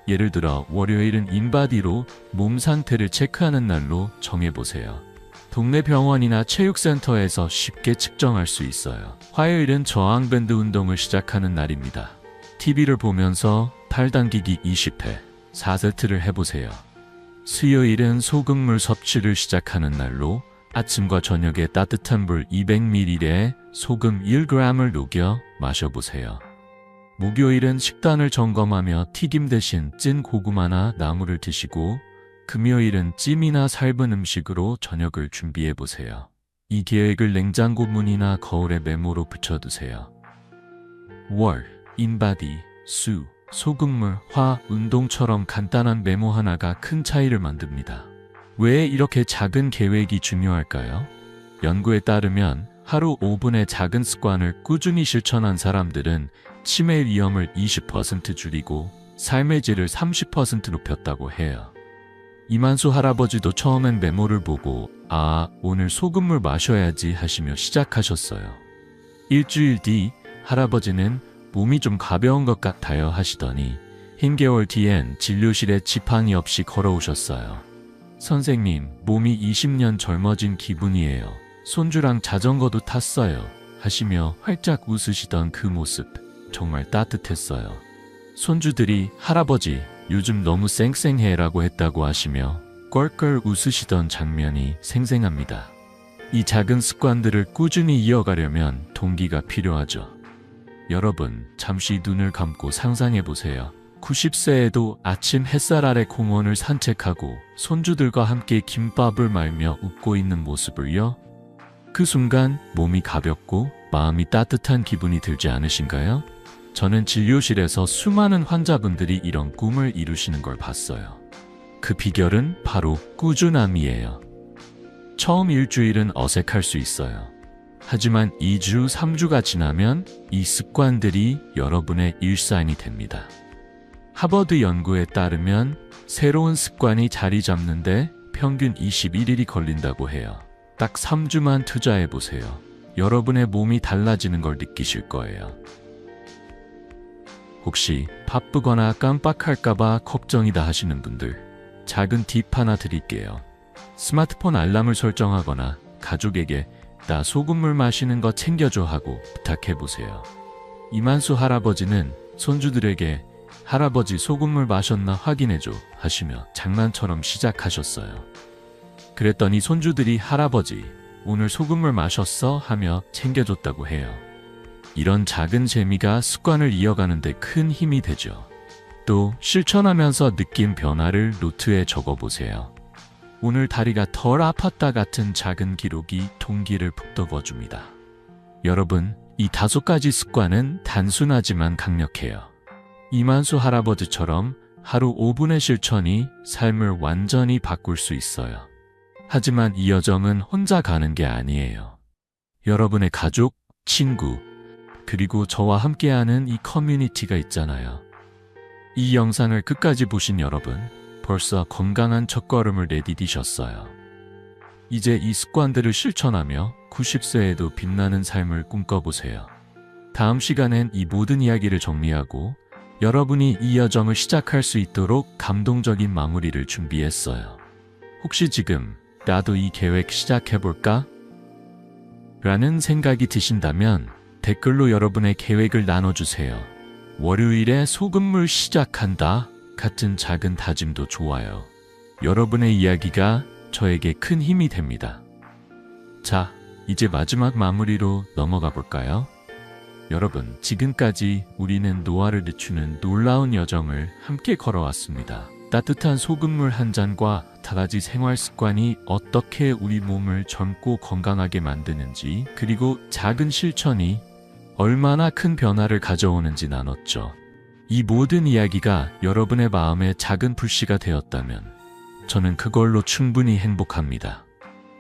예를 들어 월요일은 인바디로 몸 상태를 체크하는 날로 정해보세요. 동네 병원이나 체육센터에서 쉽게 측정할 수 있어요. 화요일은 저항밴드 운동을 시작하는 날입니다. TV를 보면서 팔 당기기 20회, 4세트를 해보세요. 수요일은 소금물 섭취를 시작하는 날로 아침과 저녁에 따뜻한 물 200ml에 소금 1g을 녹여 마셔보세요. 목요일은 식단을 점검하며 튀김 대신 찐 고구마나 나물을 드시고 금요일은 찜이나 삶은 음식으로 저녁을 준비해보세요. 이 계획을 냉장고 문이나 거울에 메모로 붙여두세요. 월, 인바디, 수, 소금물, 화, 운동처럼 간단한 메모 하나가 큰 차이를 만듭니다. 왜 이렇게 작은 계획이 중요할까요? 연구에 따르면 하루 5분의 작은 습관을 꾸준히 실천한 사람들은 치매 위험을 20% 줄이고 삶의 질을 30% 높였다고 해요. 이만수 할아버지도 처음엔 메모를 보고 오늘 소금물 마셔야지 하시며 시작하셨어요. 일주일 뒤 할아버지는 몸이 좀 가벼운 것 같아요 하시더니 흰 개월 뒤엔 진료실에 지팡이 없이 걸어오셨어요. 선생님, 몸이 20년 젊어진 기분이에요. 손주랑 자전거도 탔어요 하시며 활짝 웃으시던 그 모습 정말 따뜻했어요. 손주들이 할아버지 요즘 너무 쌩쌩해 라고 했다고 하시며 껄껄 웃으시던 장면이 생생합니다. 이 작은 습관들을 꾸준히 이어가려면 동기가 필요하죠. 여러분, 잠시 눈을 감고 상상해 보세요. 90세에도 아침 햇살 아래 공원을 산책하고 손주들과 함께 김밥을 말며 웃고 있는 모습을요. 그 순간 몸이 가볍고 마음이 따뜻한 기분이 들지 않으신가요? 저는 진료실에서 수많은 환자분들이 이런 꿈을 이루시는 걸 봤어요. 그 비결은 바로 꾸준함이에요. 처음 일주일은 어색할 수 있어요. 하지만 2주, 3주가 지나면 이 습관들이 여러분의 일상이 됩니다. 하버드 연구에 따르면 새로운 습관이 자리 잡는데 평균 21일이 걸린다고 해요. 딱 3주만 투자해 보세요. 여러분의 몸이 달라지는 걸 느끼실 거예요. 혹시 바쁘거나 깜빡할까봐 걱정이다 하시는 분들, 작은 팁 하나 드릴게요. 스마트폰 알람을 설정하거나 가족에게 나 소금물 마시는 거 챙겨줘 하고 부탁해 보세요. 이만수 할아버지는 손주들에게 할아버지 소금물 마셨나 확인해줘 하시며 장난처럼 시작하셨어요. 그랬더니 손주들이 할아버지 오늘 소금물 마셨어 하며 챙겨줬다고 해요. 이런 작은 재미가 습관을 이어가는 데 큰 힘이 되죠. 또 실천하면서 느낀 변화를 노트에 적어보세요. 오늘 다리가 덜 아팠다 같은 작은 기록이 동기를 북돋워줍니다. 여러분, 이 5가지 습관은 단순하지만 강력해요. 이만수 할아버지처럼 하루 5분의 실천이 삶을 완전히 바꿀 수 있어요. 하지만 이 여정은 혼자 가는 게 아니에요. 여러분의 가족, 친구, 그리고 저와 함께하는 이 커뮤니티가 있잖아요. 이 영상을 끝까지 보신 여러분, 벌써 건강한 첫걸음을 내디디셨어요. 이제 이 습관들을 실천하며 90세에도 빛나는 삶을 꿈꿔보세요. 다음 시간엔 이 모든 이야기를 정리하고 여러분이 이 여정을 시작할 수 있도록 감동적인 마무리를 준비했어요. 혹시 지금 나도 이 계획 시작해볼까? 라는 생각이 드신다면 댓글로 여러분의 계획을 나눠주세요. 월요일에 소금물 시작한다 같은 작은 다짐도 좋아요. 여러분의 이야기가 저에게 큰 힘이 됩니다. 자, 이제 마지막 마무리로 넘어가 볼까요? 여러분, 지금까지 우리는 노화를 늦추는 놀라운 여정을 함께 걸어왔습니다. 따뜻한 소금물 한 잔과 5가지 생활 습관이 어떻게 우리 몸을 젊고 건강하게 만드는지, 그리고 작은 실천이 얼마나 큰 변화를 가져오는지 나눴죠. 이 모든 이야기가 여러분의 마음에 작은 불씨가 되었다면 저는 그걸로 충분히 행복합니다.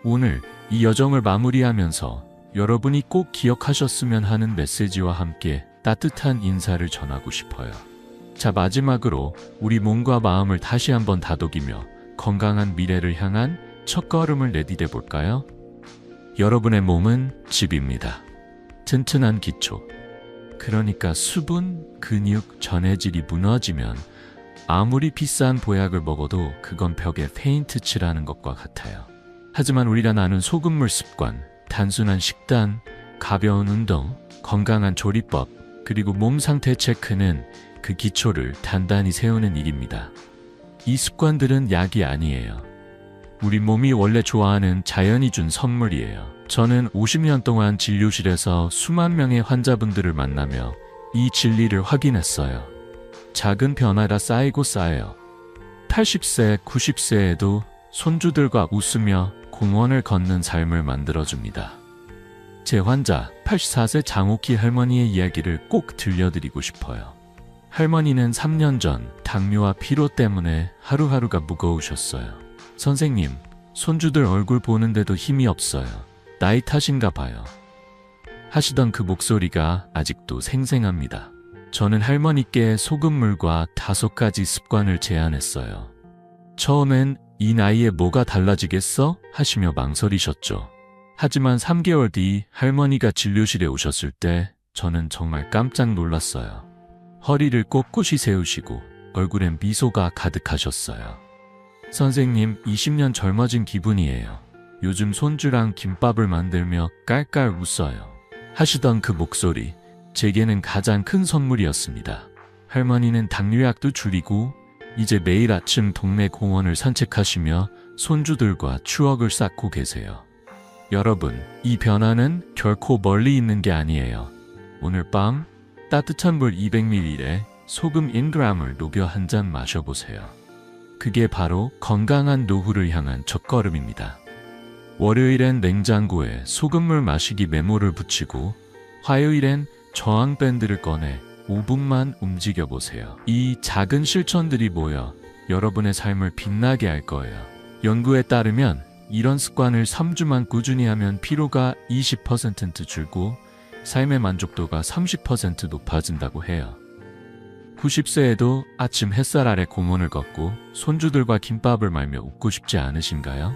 오늘 이 여정을 마무리하면서 여러분이 꼭 기억하셨으면 하는 메시지와 함께 따뜻한 인사를 전하고 싶어요. 자, 마지막으로 우리 몸과 마음을 다시 한번 다독이며 건강한 미래를 향한 첫걸음을 내디뎌 볼까요? 여러분의 몸은 집입니다. 튼튼한 기초, 그러니까 수분, 근육, 전해질이 무너지면 아무리 비싼 보약을 먹어도 그건 벽에 페인트 칠하는 것과 같아요. 하지만 우리가 아는 소금물 습관, 단순한 식단, 가벼운 운동, 건강한 조리법, 그리고 몸 상태 체크는 그 기초를 단단히 세우는 일입니다. 이 습관들은 약이 아니에요. 우리 몸이 원래 좋아하는 자연이 준 선물이에요. 저는 50년 동안 진료실에서 수만 명의 환자분들을 만나며 이 진리를 확인했어요. 작은 변화가 쌓이고 쌓여요. 80세, 90세에도 손주들과 웃으며 공원을 걷는 삶을 만들어줍니다. 제 환자 84세 장옥희 할머니의 이야기를 꼭 들려드리고 싶어요. 할머니는 3년 전 당뇨와 피로 때문에 하루하루가 무거우셨어요. 선생님, 손주들 얼굴 보는데도 힘이 없어요. 나이 탓인가 봐요. 하시던 그 목소리가 아직도 생생합니다. 저는 할머니께 소금물과 5가지 습관을 제안했어요. 처음엔 이 나이에 뭐가 달라지겠어? 하시며 망설이셨죠. 하지만 3개월 뒤 할머니가 진료실에 오셨을 때 저는 정말 깜짝 놀랐어요. 허리를 꼿꼿이 세우시고 얼굴엔 미소가 가득하셨어요. 선생님, 20년 젊어진 기분이에요. 요즘 손주랑 김밥을 만들며 깔깔 웃어요. 하시던 그 목소리, 제게는 가장 큰 선물이었습니다. 할머니는 당뇨약도 줄이고 이제 매일 아침 동네 공원을 산책하시며 손주들과 추억을 쌓고 계세요. 여러분, 이 변화는 결코 멀리 있는 게 아니에요. 오늘 밤 따뜻한 물 200ml에 소금 1g을 녹여 한 잔 마셔보세요. 그게 바로 건강한 노후를 향한 첫걸음입니다. 월요일엔 냉장고에 소금물 마시기 메모를 붙이고 화요일엔 저항밴드를 꺼내 5분만 움직여보세요. 이 작은 실천들이 모여 여러분의 삶을 빛나게 할 거예요. 연구에 따르면 이런 습관을 3주만 꾸준히 하면 피로가 20% 줄고 삶의 만족도가 30% 높아진다고 해요. 90세에도 아침 햇살 아래 고문을 걷고 손주들과 김밥을 말며 웃고 싶지 않으신가요?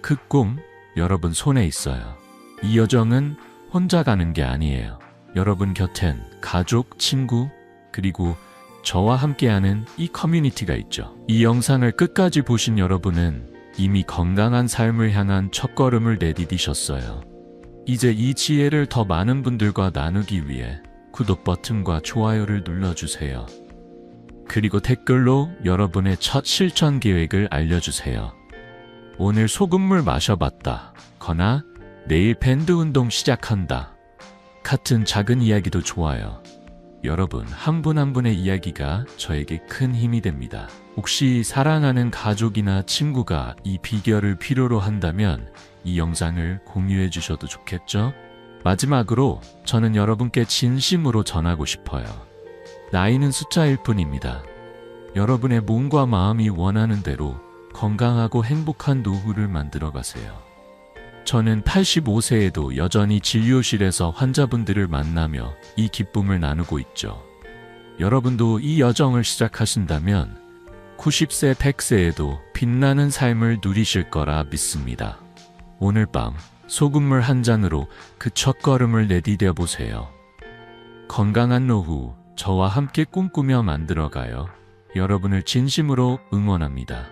그 꿈, 여러분 손에 있어요. 이 여정은 혼자 가는 게 아니에요. 여러분 곁엔 가족, 친구, 그리고 저와 함께하는 이 커뮤니티가 있죠. 이 영상을 끝까지 보신 여러분은 이미 건강한 삶을 향한 첫걸음을 내디디셨어요. 이제 이 지혜를 더 많은 분들과 나누기 위해 구독 버튼과 좋아요를 눌러주세요. 그리고 댓글로 여러분의 첫 실천 계획을 알려주세요. 오늘 소금물 마셔봤다 거나 내일 밴드 운동 시작한다 같은 작은 이야기도 좋아요. 여러분 한 분 한 분의 이야기가 저에게 큰 힘이 됩니다. 혹시 사랑하는 가족이나 친구가 이 비결을 필요로 한다면 이 영상을 공유해 주셔도 좋겠죠? 마지막으로 저는 여러분께 진심으로 전하고 싶어요. 나이는 숫자일 뿐입니다. 여러분의 몸과 마음이 원하는 대로 건강하고 행복한 노후를 만들어 가세요. 저는 85세에도 여전히 진료실에서 환자분들을 만나며 이 기쁨을 나누고 있죠. 여러분도 이 여정을 시작하신다면 90세, 100세에도 빛나는 삶을 누리실 거라 믿습니다. 오늘 밤 소금물 한 잔으로 그 첫걸음을 내디뎌 보세요. 건강한 노후 저와 함께 꿈꾸며 만들어가요. 여러분을 진심으로 응원합니다.